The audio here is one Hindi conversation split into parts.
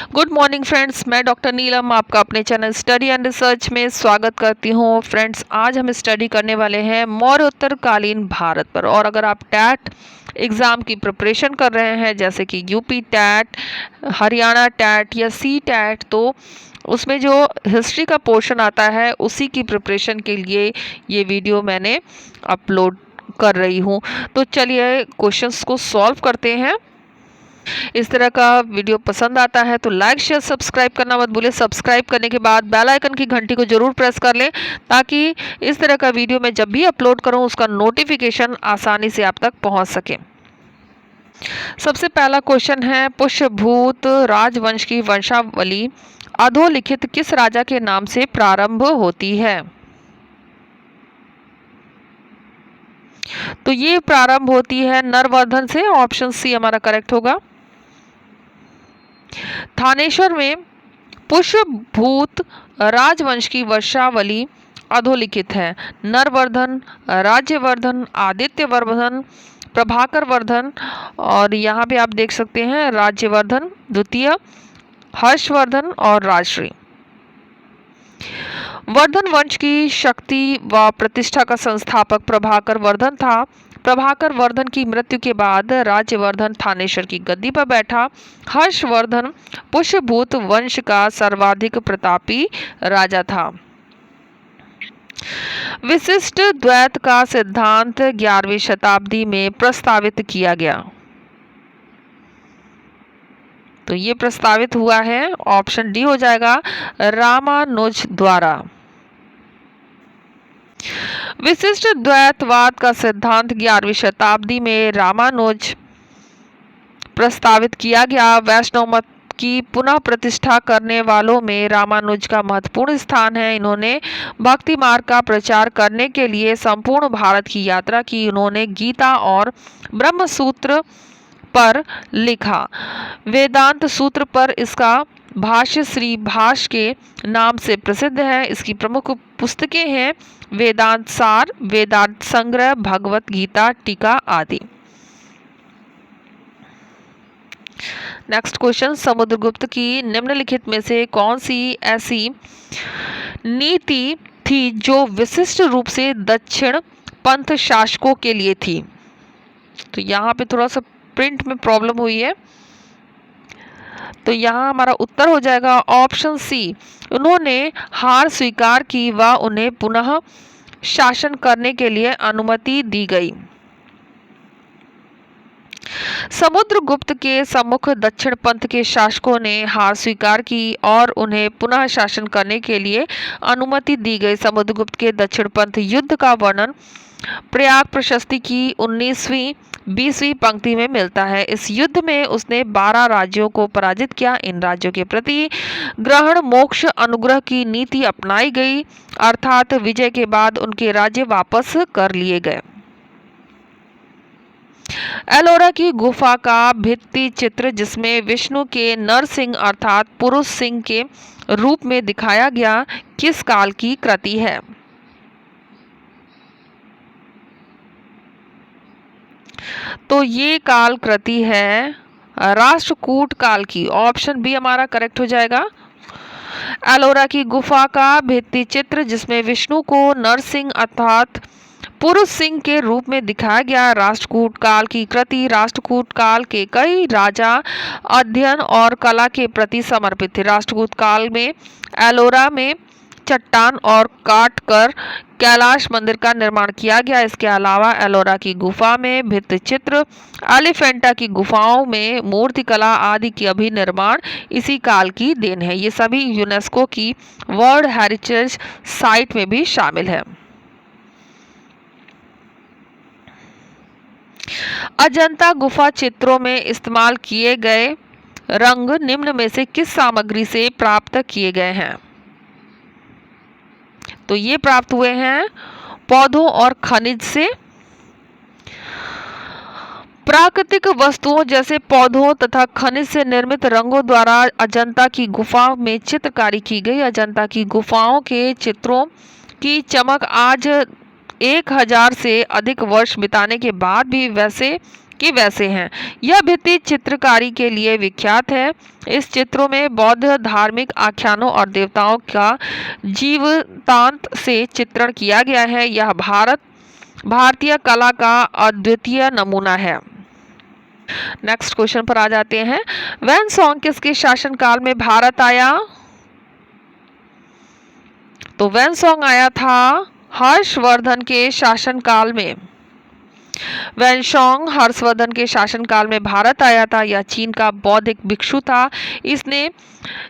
गुड मॉर्निंग फ्रेंड्स, मैं डॉक्टर नीलम आपका अपने चैनल स्टडी एंड रिसर्च में स्वागत करती हूँ। फ्रेंड्स, आज हम स्टडी करने वाले हैं मौर्योत्तरकालीन भारत पर। और अगर आप टैट एग्ज़ाम की प्रिपरेशन कर रहे हैं जैसे कि यूपी टैट, हरियाणा टैट या सी टैट, तो उसमें जो हिस्ट्री का पोर्शन आता है उसी की प्रिपरेशन के लिए ये वीडियो मैंने अपलोड कर रही हूँ। तो चलिए क्वेश्चंस को सॉल्व करते हैं। इस तरह का वीडियो पसंद आता है तो लाइक शेयर सब्सक्राइब करना मत भूलिए। सब्सक्राइब करने के बाद बेल आइकन की घंटी को जरूर प्रेस कर लें ताकि इस तरह का वीडियो मैं जब भी अपलोड करूं उसका नोटिफिकेशन आसानी से आप तक पहुंच सके। सबसे पहला क्वेश्चन है, पुष्यभूत राजवंश की वंशावली अधोलिखित किस राजा के नाम से प्रारंभ होती है? तो ये प्रारंभ होती है नरवर्धन से। ऑप्शन सी हमारा करेक्ट होगा। थानेश्वर में पुष्यभूत राजवंश की वंशावली अधोलिखित है। नरवर्धन, राज्यवर्धन, आदित्यवर्धन, प्रभाकर वर्धन, और यहाँ पे आप देख सकते हैं राज्यवर्धन द्वितीय, हर्षवर्धन और राजश्री। वर्धन वंश की शक्ति व प्रतिष्ठा का संस्थापक प्रभाकर वर्धन था। प्रभाकर वर्धन की मृत्यु के बाद राज्यवर्धन थानेश्वर की गद्दी पर बैठा। हर्षवर्धन पुष्यभूत वंश का सर्वाधिक प्रतापी राजा था। विशिष्ट द्वैत का सिद्धांत 11वीं शताब्दी में प्रस्तावित किया गया। तो ये प्रस्तावित हुआ है, ऑप्शन डी हो जाएगा, रामानुज द्वारा। विशिष्ट द्वैतवाद का सिद्धांत 11वीं शताब्दी में रामानुज प्रस्तावित किया गया। वैष्णव मत की पुनः प्रतिष्ठा करने वालों में रामानुज का महत्वपूर्ण स्थान है। इन्होंने भक्ति मार्ग का प्रचार करने के लिए संपूर्ण भारत की यात्रा की। उन्होंने गीता और ब्रह्म सूत्र पर लिखा। वेदांत सूत्र पर इसका भाष्य श्री भाष्य के नाम से प्रसिद्ध है। इसकी प्रमुख पुस्तकें हैं वेदांत सार, वेदांत संग्रह, भगवत गीता, टीका आदि। नेक्स्ट क्वेश्चन, समुद्रगुप्त की निम्नलिखित में से कौन सी ऐसी नीति थी जो विशिष्ट रूप से दक्षिण पंथ शासकों के लिए थी? तो यहाँ पे थोड़ा सा प्रिंट में प्रॉब्लम हुई है, तो यहाँ हमारा उत्तर हो जाएगा ऑप्शन सी। उन्होंने हार स्वीकार की व उन्हें पुनः शासन करने के लिए अनुमति दी गई। समुद्रगुप्त के सम्मुख दक्षिण पंथ के शासकों ने हार स्वीकार की और उन्हें पुनः शासन करने के लिए अनुमति दी गई। समुद्रगुप्त के दक्षिण पंथ युद्ध का वर्णन प्रयाग प्रशस्ति की 19वीं-20वीं पंक्ति में मिलता है। इस युद्ध में उसने 12 राज्यों को पराजित किया। इन राज्यों के प्रति ग्रहण मोक्ष अनुग्रह की नीति अपनाई गई, अर्थात विजय के बाद उनके राज्य वापस कर लिए गए। एलोरा की गुफा का भित्ति चित्र जिसमें विष्णु के नरसिंह अर्थात पुरुष सिंह के रूप में दिखाया गया, किस काल की कृति है? तो ये काल कृति है राष्ट्रकूट काल की। ऑप्शन बी हमारा करेक्ट हो जाएगा। एलोरा की गुफा का भित्ति चित्र जिसमें विष्णु को नरसिंह अर्थात पुरुष सिंह के रूप में दिखाया गया राष्ट्रकूट काल की कृति। राष्ट्रकूट काल के कई राजा अध्ययन और कला के प्रति समर्पित थे। राष्ट्रकूट काल में एलोरा में चट्टान और काट कर कैलाश मंदिर का निर्माण किया गया। इसके अलावा एलोरा की गुफा में भित्ति चित्र, एलिफेंटा की गुफाओं में मूर्तिकला आदि की अभिनिर्माण इसी काल की देन है। ये सभी यूनेस्को की वर्ल्ड हेरिटेज साइट में भी शामिल है। अजंता गुफा चित्रों में इस्तेमाल किए गए रंग निम्न में से किस सामग्री से प्राप्त किए गए हैं? तो ये प्राप्त हुए हैं पौधों और खनिज से। प्राकृतिक वस्तुओं जैसे पौधों तथा खनिज से निर्मित रंगों द्वारा अजंता की गुफा में चित्रकारी की गई। अजंता की गुफाओं के चित्रों की चमक आज 1000 से अधिक वर्ष बिताने के बाद भी वैसे के वैसे हैं। यह भित्ति चित्रकारी के लिए विख्यात है। इस चित्रों में बौद्ध धार्मिक आख्यानों और देवताओं का जीवंतांत से चित्रण किया गया है। यह भारतीय कला का अद्वितीय नमूना है। नेक्स्ट क्वेश्चन पर आ जाते हैं। वैनसॉन्ग किसके शासनकाल में भारत आया? तो वैनसॉन्ग आया था हर्षवर्धन के शासनकाल में। वैनसॉन्ग हर्षवर्धन के शासनकाल में भारत आया था। यह चीन का बौद्धिक भिक्षु था। इसने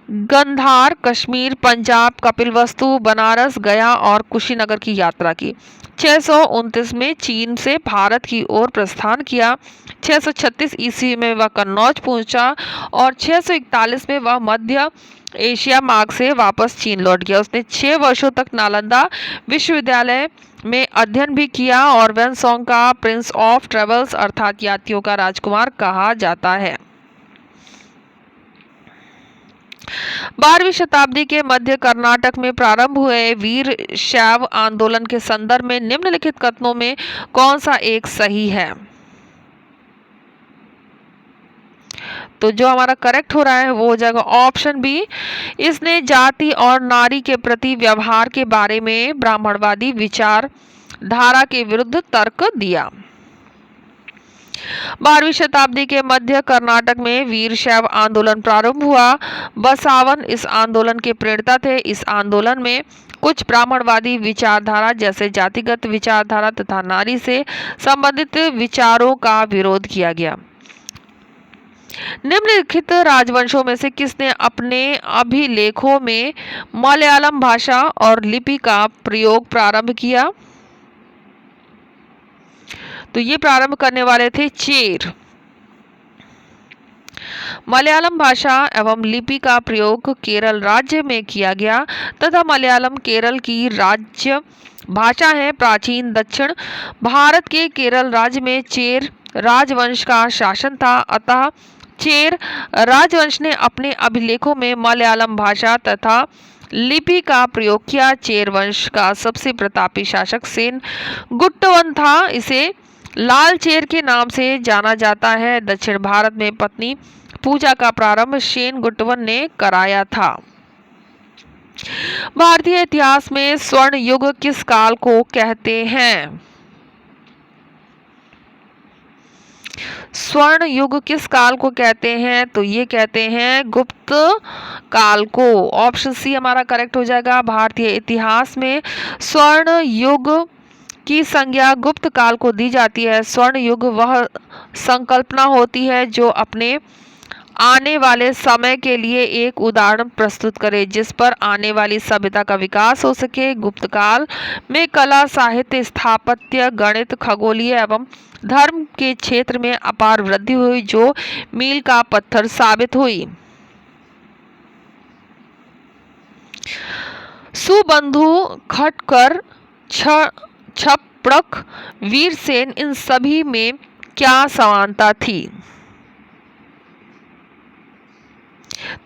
गंधार, कश्मीर, पंजाब, कपिलवस्तु, बनारस, गया और कुशीनगर की यात्रा की। 629 में चीन से भारत की ओर प्रस्थान किया। 636 ईस्वी में वह कन्नौज पहुंचा और 641 में वह मध्य एशिया मार्ग से वापस चीन लौट गया। उसने 6 वर्षों तक नालंदा विश्वविद्यालय में अध्ययन भी किया और वैनसॉन्ग का प्रिंस ऑफ ट्रेवल्स अर्थात यात्रियों का राजकुमार कहा जाता है। 12वीं शताब्दी के मध्य कर्नाटक में प्रारंभ हुए वीर शैव आंदोलन के संदर्भ में निम्नलिखित कथनों में कौन सा एक सही है? तो जो हमारा करेक्ट हो रहा है वो हो जाएगा ऑप्शन बी। इसने जाति और नारी के प्रति व्यवहार के बारे में ब्राह्मणवादी विचारधारा के विरुद्ध तर्क दिया। 12वीं शताब्दी के मध्य कर्नाटक में वीरशैव आंदोलन प्रारंभ हुआ। बसावन इस आंदोलन के प्रेरता थे। इस आंदोलन में कुछ ब्राह्मणवादी विचारधारा जैसे जातिगत विचारधारा तथा नारी से संबंधित विचारों का विरोध किया गया। निम्नलिखित राजवंशों में से किसने अपने अभिलेखों में मलयालम भाषा और लिपि का प्रयोग प्रारंभ किया? तो ये प्रारंभ करने वाले थे चेर। मलयालम भाषा एवं लिपि का प्रयोग केरल राज्य में किया गया तथा मलयालम केरल की राज्य भाषा है। प्राचीन दक्षिण भारत के केरल राज्य में चेर राजवंश का शासन था। अतः चेर राजवंश ने अपने अभिलेखों में मलयालम भाषा तथा लिपि का प्रयोग किया। चेर वंश का सबसे प्रतापी शासक सेन गुट्टवन था। इसे लाल चेर के नाम से जाना जाता है। दक्षिण भारत में पत्नी पूजा का प्रारंभ सेन गुट्टवन ने कराया था। भारतीय इतिहास में स्वर्ण युग किस काल को कहते हैं? स्वर्ण युग किस काल को कहते हैं? तो ये कहते हैं गुप्त काल को। ऑप्शन सी हमारा करेक्ट हो जाएगा। भारतीय इतिहास में स्वर्ण युग की संज्ञा गुप्त काल को दी जाती है। स्वर्ण युग वह संकल्पना होती है जो अपने आने वाले समय के लिए एक उदाहरण प्रस्तुत करे जिस पर आने वाली सभ्यता का विकास हो सके। गुप्त काल में कला, साहित्य, स्थापत्य, गणित, खगोलीय एवं धर्म के क्षेत्र में अपार वृद्धि हुई जो मील का पत्थर साबित हुई। सुबंधु, खटकर, छपड़क, वीरसेन इन सभी में क्या समानता थी?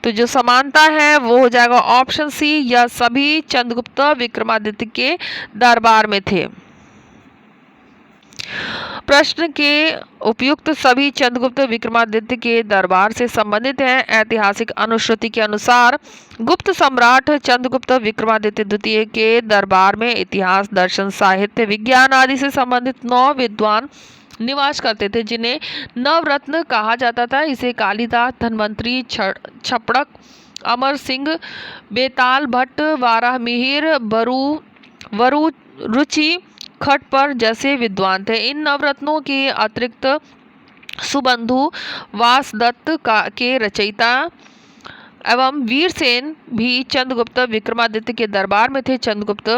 तो जो समानता है वो हो जाएगा ऑप्शन सी। यह सभी चंद्रगुप्त विक्रमादित्य के दरबार में थे। प्रश्न के उपयुक्त सभी चंद्रगुप्त विक्रमादित्य के दरबार से संबंधित हैं। ऐतिहासिक अनुश्रुति के अनुसार गुप्त सम्राट चंद्रगुप्त विक्रमादित्य द्वितीय के दरबार में इतिहास, दर्शन, साहित्य, विज्ञान आदि से संबंधित 9 विद्वान निवास करते थे जिन्हें नवरत्न कहा जाता था। इसे कालिदास, धन्वंतरी, छपड़क, अमर सिंह, बेताल भट्ट, वाराह मिहिर, वरुरुचि, खटपर जैसे विद्वान थे। इन नवरत्नों के अतिरिक्त सुबंधु, वासदत्त के रचयिता एवं वीरसेन भी चंद्रगुप्त विक्रमादित्य के दरबार में थे। चंद्रगुप्त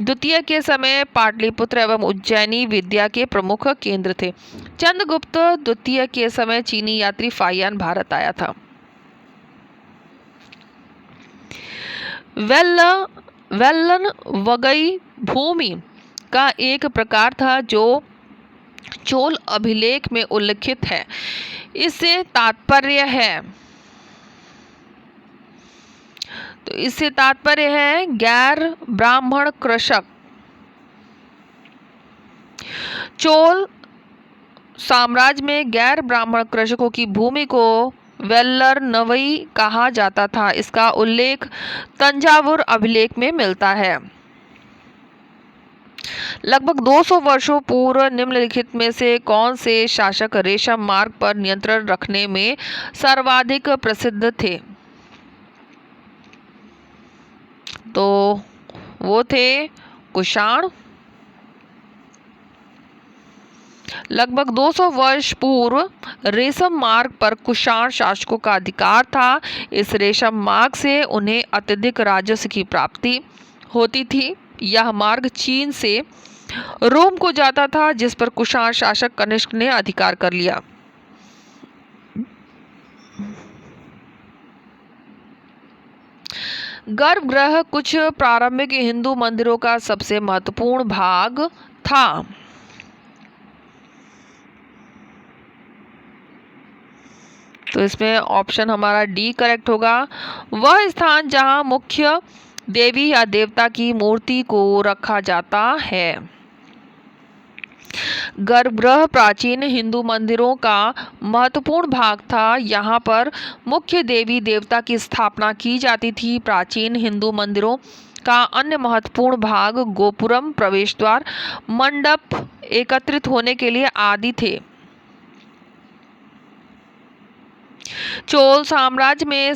द्वितीय के समय पाटलिपुत्र एवं उज्जैनी विद्या के प्रमुख केंद्र थे। चंद्रगुप्त द्वितीय के समय चीनी यात्री फाहियान भारत आया था। वेल्लन वगई भूमि का एक प्रकार था जो चोल अभिलेख में उल्लिखित है। इससे तात्पर्य है गैर ब्राह्मण कृषक। चोल साम्राज्य में गैर ब्राह्मण कृषकों की भूमि को वेल्लर नवई कहा जाता था। इसका उल्लेख तंजावुर अभिलेख में मिलता है। लगभग 200 वर्षों पूर्व निम्नलिखित में से कौन से शासक रेशम मार्ग पर नियंत्रण रखने में सर्वाधिक प्रसिद्ध थे? तो वो थे कुषाण। लगभग 200 वर्ष पूर्व रेशम मार्ग पर कुषाण शासकों का अधिकार था। इस रेशम मार्ग से उन्हें अत्यधिक राजस्व की प्राप्ति होती थी। यह मार्ग चीन से रोम को जाता था, जिस पर कुषाण शासक कनिष्क ने अधिकार कर लिया। गर्भगृह कुछ प्रारंभिक हिंदू मंदिरों का सबसे महत्वपूर्ण भाग था। तो इसमें ऑप्शन हमारा डी करेक्ट होगा। वह स्थान जहां मुख्य देवी या देवता की मूर्ति को रखा जाता है। गर्भगृह प्राचीन हिंदू मंदिरों का महत्वपूर्ण भाग था। यहाँ पर मुख्य देवी देवता की स्थापना की जाती थी। प्राचीन हिंदू मंदिरों का अन्य महत्वपूर्ण भाग गोपुरम, प्रवेश द्वार, मंडप एकत्रित होने के लिए आदि थे। चोल साम्राज्य में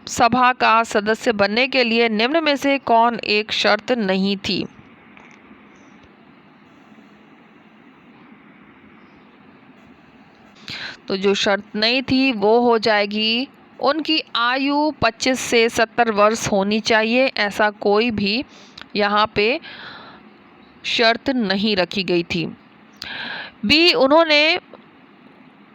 सभा का सदस्य बनने के लिए निम्न में से कौन एक शर्त नहीं थी? तो जो शर्त नहीं थी वो हो जाएगी उनकी आयु 25 से 70 वर्ष होनी चाहिए। ऐसा कोई भी यहाँ पे शर्त नहीं रखी गई थी। बी, उन्होंने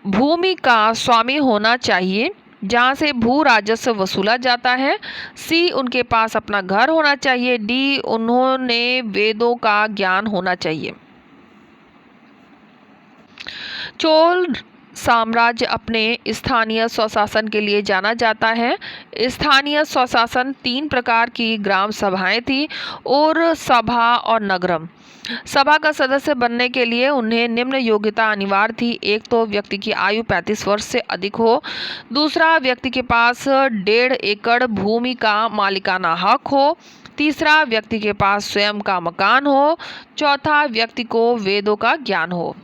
भूमि का स्वामी होना चाहिए जहाँ से भू राजस्व वसूला जाता है। सी, उनके पास अपना घर होना चाहिए। डी, उन्होंने वेदों का ज्ञान होना चाहिए। चोल साम्राज्य अपने स्थानीय स्वशासन के लिए जाना जाता है। स्थानीय स्वशासन 3 प्रकार की ग्राम सभाएं थी, और सभा और नगरम। सभा का सदस्य बनने के लिए उन्हें निम्न योग्यता अनिवार्य थी। एक तो व्यक्ति की आयु 35 वर्ष से अधिक हो। दूसरा, व्यक्ति के पास 1.5 एकड़ भूमि का मालिकाना हक हो। तीसरा, व्यक्ति के पास स्वयं का मकान हो। चौथा, व्यक्ति को वेदों का ज्ञान हो।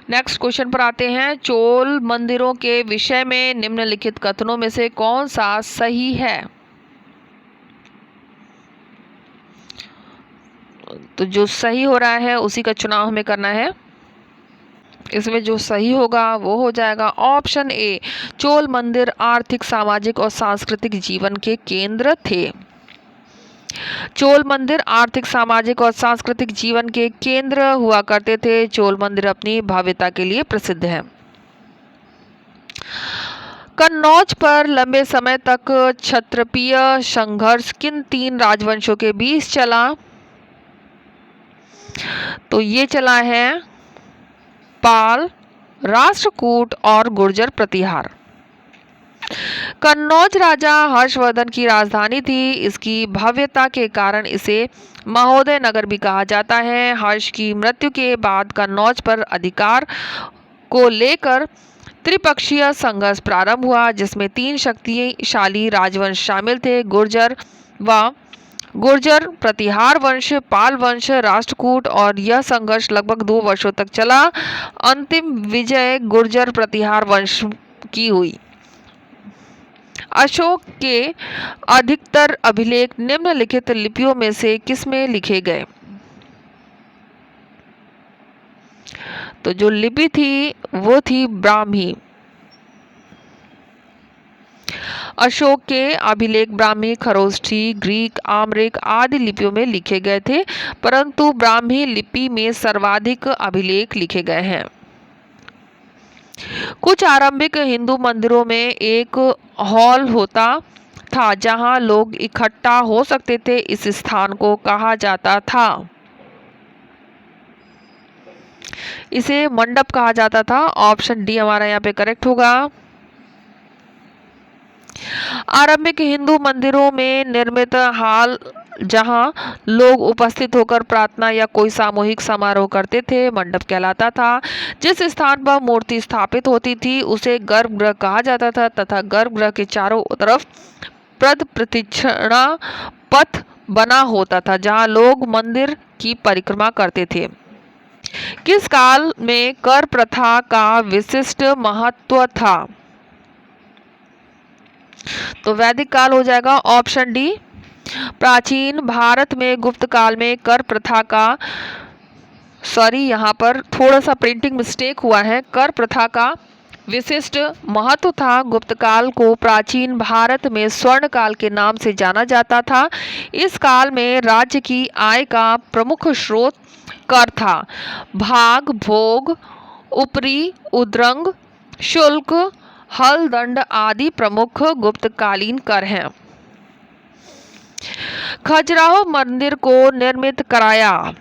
नेक्स्ट क्वेश्चन पर आते हैं। चोल मंदिरों के विषय में निम्नलिखित कथनों में से कौन सा सही है? तो जो सही हो रहा है उसी का चुनाव हमें करना है। इसमें जो सही होगा वो हो जाएगा ऑप्शन ए, चोल मंदिर आर्थिक, सामाजिक और सांस्कृतिक जीवन के केंद्र थे। चोल मंदिर आर्थिक, सामाजिक और सांस्कृतिक जीवन के केंद्र हुआ करते थे। चोल मंदिर अपनी भव्यता के लिए प्रसिद्ध है। कन्नौज पर लंबे समय तक क्षत्रिय संघर्ष किन 3 राजवंशों के बीच चला? तो ये चला है पाल, राष्ट्रकूट और गुर्जर प्रतिहार। कन्नौज राजा हर्षवर्धन की राजधानी थी। इसकी भव्यता के कारण इसे महोदय नगर भी कहा जाता है। हर्ष की मृत्यु के बाद कन्नौज पर अधिकार को लेकर त्रिपक्षीय संघर्ष प्रारंभ हुआ, जिसमें 3 शक्तिशाली राजवंश शामिल थे, गुर्जर, प्रतिहार वंश, पाल वंश, राष्ट्रकूट। और यह संघर्ष लगभग 2 वर्षों तक चला। अंतिम विजय गुर्जर प्रतिहार वंश की हुई। अशोक के अधिकतर अभिलेख निम्नलिखित लिपियों में से किसमें लिखे गए? तो जो लिपि थी वो थी ब्राह्मी। अशोक के अभिलेख ब्राह्मी, खरोष्ठी, ग्रीक, आम्रिक आदि लिपियों में लिखे गए थे, परंतु ब्राह्मी लिपि में सर्वाधिक अभिलेख लिखे गए हैं। कुछ आरंभिक हिंदू मंदिरों में एक हॉल होता था जहां लोग इकट्ठा हो सकते थे। इस स्थान को कहा जाता था, इसे मंडप कहा जाता था। ऑप्शन डी हमारा यहाँ पे करेक्ट होगा। आरंभिक हिंदू मंदिरों में निर्मित हॉल जहां लोग उपस्थित होकर प्रार्थना या कोई सामूहिक समारोह करते थे, मंडप कहलाता था। जिस स्थान पर मूर्ति स्थापित होती थी उसे गर्भगृह कहा जाता था तथा गर्भगृह के चारों तरफ प्रदक्षिणा पथ बना होता था जहां लोग मंदिर की परिक्रमा करते थे। किस काल में कर प्रथा का विशिष्ट महत्व था? तो वैदिक काल हो जाएगा ऑप्शन डी। प्राचीन भारत में गुप्त काल में कर प्रथा का, सॉरी यहाँ पर थोड़ा सा प्रिंटिंग मिस्टेक हुआ है, कर प्रथा का विशिष्ट महत्व था। गुप्त काल को प्राचीन भारत में स्वर्ण काल के नाम से जाना जाता था। इस काल में राज्य की आय का प्रमुख स्रोत कर था। भाग, भोग, उपरी, उद्रंग, शुल्क, हल, दंड आदि प्रमुख गुप्तकालीन कर हैं। खजुराहो मंदिर को निर्मित कराया,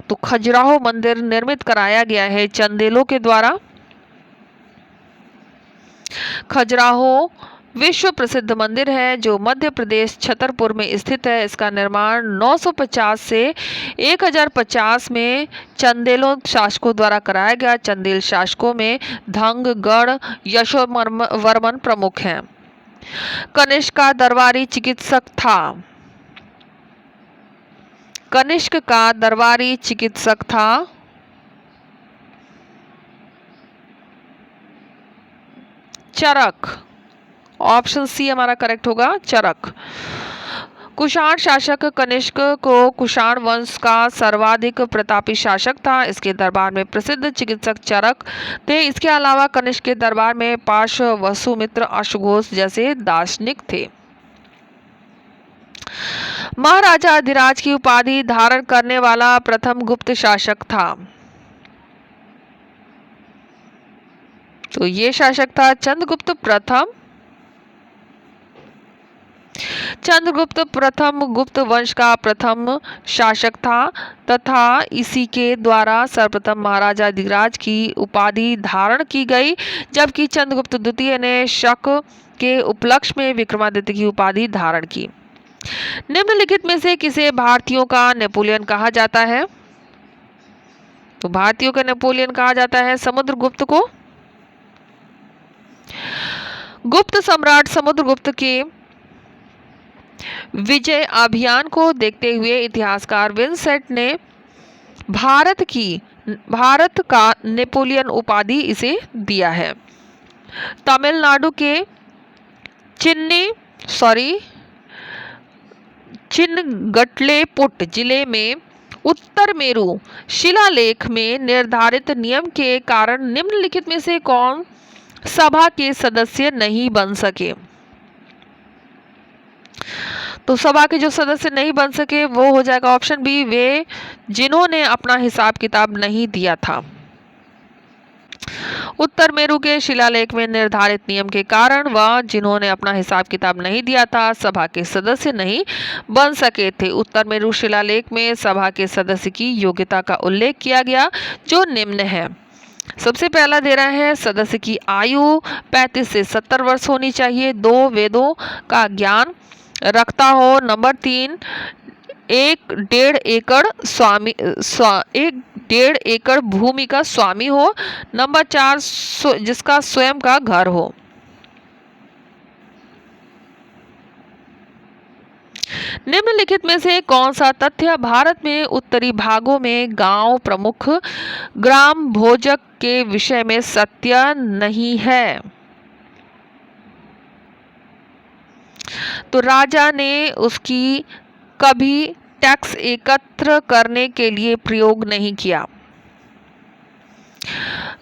तो खजुराहो मंदिर निर्मित कराया गया है चंदेलों के द्वारा। खजुराहो विश्व प्रसिद्ध मंदिर है जो मध्य प्रदेश छतरपुर में स्थित है। इसका निर्माण 950 से 1050 में चंदेलों शासकों द्वारा कराया गया। चंदेल शासकों में धंग, गढ़, यशोवर्मन प्रमुख हैं। कनिष्क का दरबारी चिकित्सक था। कनिष्क का दरबारी चिकित्सक था चरक। ऑप्शन सी हमारा करेक्ट होगा, चरक। कुषाण शासक कनिष्क को कुषाण वंश का सर्वाधिक प्रतापी शासक था। इसके दरबार में प्रसिद्ध चिकित्सक चरक थे। इसके अलावा कनिष्क के दरबार में पाश, वसुमित्र, अश्वघोष जैसे दार्शनिक थे। महाराजा अधिराज की उपाधि धारण करने वाला प्रथम गुप्त शासक था। तो ये शासक था चंद्रगुप्त प्रथम। चंद्रगुप्त प्रथम गुप्त वंश का प्रथम शासक था तथा इसी के द्वारा सर्वप्रथम महाराजा अधिराज की उपाधि धारण की गई, जबकि चंद्रगुप्त द्वितीय ने शक के उपलक्ष्य में विक्रमादित्य की उपाधि धारण की। निम्नलिखित में से किसे भारतीयों का नेपोलियन कहा जाता है? तो भारतीयों का नेपोलियन कहा जाता है समुद्रगुप्त को। गुप्त सम्राट समुद्रगुप्त के विजय अभियान को देखते हुए इतिहासकार विंसेंट ने भारत का नेपोलियन उपाधि इसे दिया है। तमिलनाडु के चिन्नगट्लेपुट जिले में उत्तर मेरु शिलालेख में निर्धारित नियम के कारण निम्नलिखित में से कौन सभा के सदस्य नहीं बन सके? तो सभा के जो सदस्य नहीं बन सके वो हो जाएगा ऑप्शन बी, वे जिन्होंने अपना हिसाब किताब नहीं दिया था। उत्तर मेरु के शिलालेख में निर्धारित नियम के कारण वह जिन्होंने अपना हिसाब किताब नहीं दिया था सभा के सदस्य नहीं बन सके थे। उत्तर मेरु शिलालेख में सभा के सदस्य की योग्यता का उल्लेख किया गया जो निम्न है। सबसे पहला दे रहा है सदस्य की आयु 35 से 70 वर्ष होनी चाहिए, 2 वेदों का ज्ञान रखता हो। नंबर 3, 1.5 एकड़ भूमि का स्वामी हो। नंबर 4, जिसका स्वयं का घर हो। निम्नलिखित में से कौन सा तथ्य भारत में उत्तरी भागों में गांव प्रमुख ग्राम भोजक के विषय में सत्य नहीं है? तो राजा ने उसकी कभी टैक्स एकत्र करने के लिए प्रयोग नहीं किया।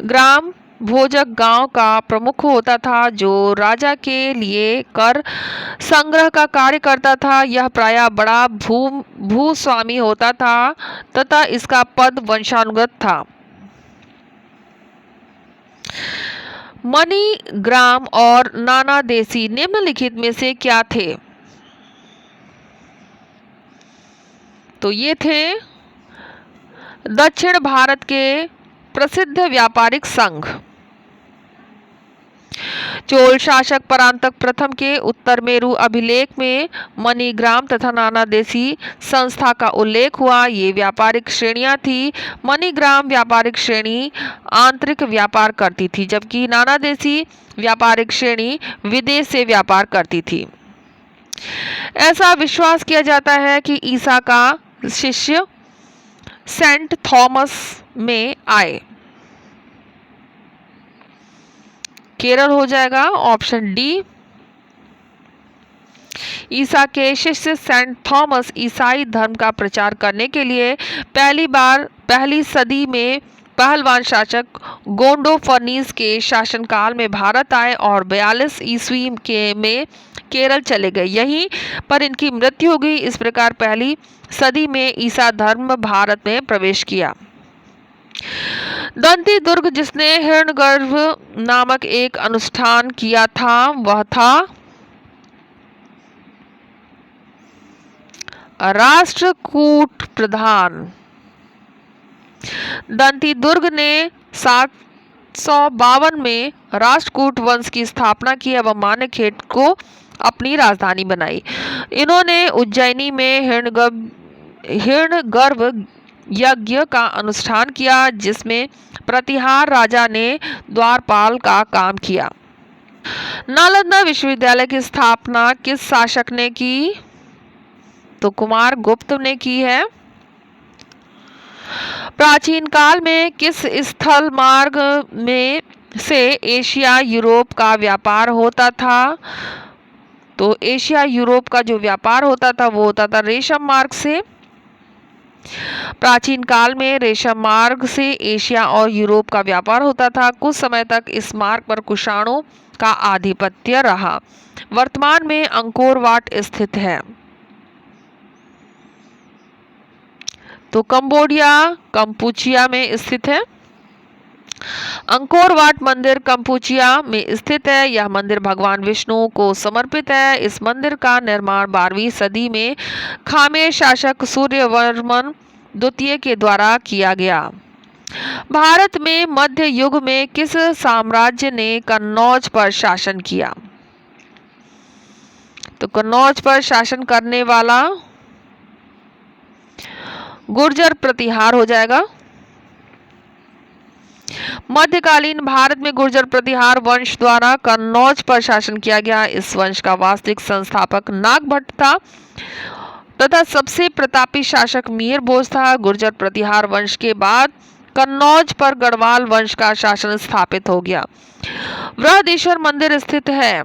ग्राम भोजक गांव का प्रमुख होता था जो राजा के लिए कर संग्रह का कार्य करता था। यह प्रायः बड़ा भूस्वामी होता था तथा इसका पद वंशानुगत था। मणि, ग्राम और नाना देशी निम्नलिखित में से क्या थे? तो ये थे दक्षिण भारत के प्रसिद्ध व्यापारिक संघ। चोल शासक परांतक प्रथम के उत्तर मेरु अभिलेख में मणिग्राम तथा नानादेशी संस्था का उल्लेख हुआ। ये व्यापारिक श्रेणियां थी। मणिग्राम व्यापारिक श्रेणी आंतरिक व्यापार करती थी, जबकि नानादेशी व्यापारिक श्रेणी विदेश से व्यापार करती थी। ऐसा विश्वास किया जाता है कि ईसा का शिष्य सेंट थॉमस में आए। केरल हो जाएगा ऑप्शन डी। ईसा के शिष्य सेंट थॉमस ईसाई धर्म का प्रचार करने के लिए पहली सदी में पहलवान शासक गोंडोफर्नीस के शासनकाल में भारत आए और 42 ईस्वी में केरल चले गए। यहीं पर इनकी मृत्यु हो गई। इस प्रकार पहली सदी में ईसा धर्म भारत में प्रवेश किया। दंती दुर्ग जिसने हिरण्यगर्भ नामक एक अनुष्ठान किया था वह था राष्ट्रकूट प्रधान। दंती दुर्ग ने 752 में राष्ट्रकूट वंश की स्थापना की एवं मानेखेट को अपनी राजधानी बनाई। इन्होंने उज्जैनी में हिरण्यगर्भ यज्ञ का अनुष्ठान किया, जिसमें प्रतिहार राजा ने द्वारपाल का काम किया। नालंदा विश्वविद्यालय की स्थापना किस शासक ने की? तो कुमार गुप्त ने की है। प्राचीन काल में किस स्थल मार्ग में से एशिया यूरोप का व्यापार होता था? तो एशिया यूरोप का जो व्यापार होता था वो होता था रेशम मार्ग से। प्राचीन काल में रेशम मार्ग से एशिया और यूरोप का व्यापार होता था। कुछ समय तक इस मार्ग पर कुषाणों का आधिपत्य रहा। वर्तमान में अंकोर वाट स्थित है। तो कंपुचिया में स्थित है। अंकोर वाट मंदिर कंपुचिया में स्थित है। यह मंदिर भगवान विष्णु को समर्पित है। इस मंदिर का निर्माण 12वीं सदी में खामेर शासक सूर्यवर्मन द्वितीय के द्वारा किया गया। भारत में मध्य युग में किस साम्राज्य ने कन्नौज पर शासन किया? तो कन्नौज पर शासन करने वाला गुर्जर प्रतिहार हो जाएगा। मध्यकालीन भारत में गुर्जर प्रतिहार वंश द्वारा कन्नौज पर शासन किया गया। इस वंश का वास्तविक संस्थापक नागभट्ट था तथा सबसे प्रतापी शासक मिहिर भोज था। गुर्जर प्रतिहार वंश के बाद कन्नौज पर गढ़वाल वंश का शासन स्थापित हो गया। बृहदीश्वर मंदिर स्थित है।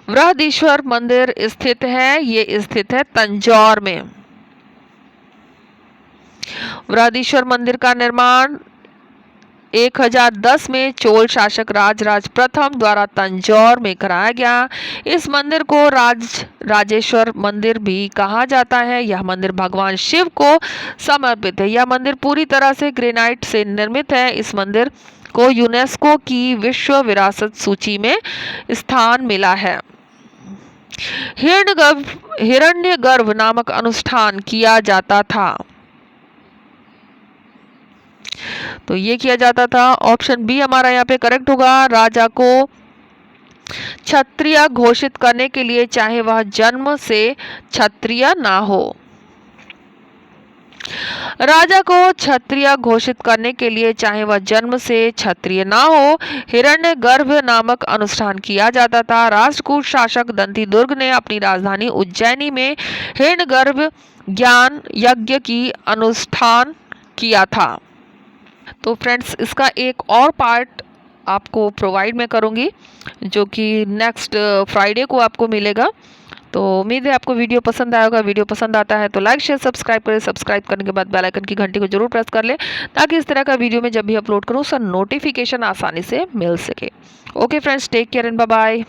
बृहदीश्वर मंदिर स्थित है, ये स्थित है तंजौर में। बृहदीश्वर मंदिर का निर्माण 1010 में चोल शासक राजराज प्रथम द्वारा तंजौर में कराया गया। इस मंदिर को राजेश्वर मंदिर भी कहा जाता है। यह मंदिर भगवान शिव को समर्पित है। यह मंदिर पूरी तरह से ग्रेनाइट से निर्मित है। इस मंदिर को यूनेस्को की विश्व विरासत सूची में स्थान मिला है। हिरण्यगर्भ नामक अनुष्ठान किया जाता था। तो ये किया जाता था। ऑप्शन बी हमारा यहाँ पे करेक्ट होगा। राजा को क्षत्रिय घोषित करने के लिए चाहे वह जन्म से क्षत्रिय ना हो। राजा को क्षत्रिय घोषित करने के लिए चाहे वह जन्म से क्षत्रिय ना हो हिरण्यगर्भ नामक अनुष्ठान किया जाता था। राष्ट्रकूट शासक दंती दुर्ग ने अपनी राजधानी उज्जैनी में हिरण्यगर्भ ज्ञान यज्ञ की अनुष्ठान किया था। तो फ्रेंड्स इसका एक और पार्ट आपको प्रोवाइड मैं करूँगी जो कि नेक्स्ट फ्राइडे को आपको मिलेगा। तो उम्मीद है आपको वीडियो पसंद आया होगा। वीडियो पसंद आता है तो लाइक शेयर सब्सक्राइब करें। सब्सक्राइब करने के बाद बेल आइकन की घंटी को जरूर प्रेस कर लें ताकि इस तरह का वीडियो में जब भी अपलोड करूँ उसका नोटिफिकेशन आसानी से मिल सके। Okay friends, take care and bye bye.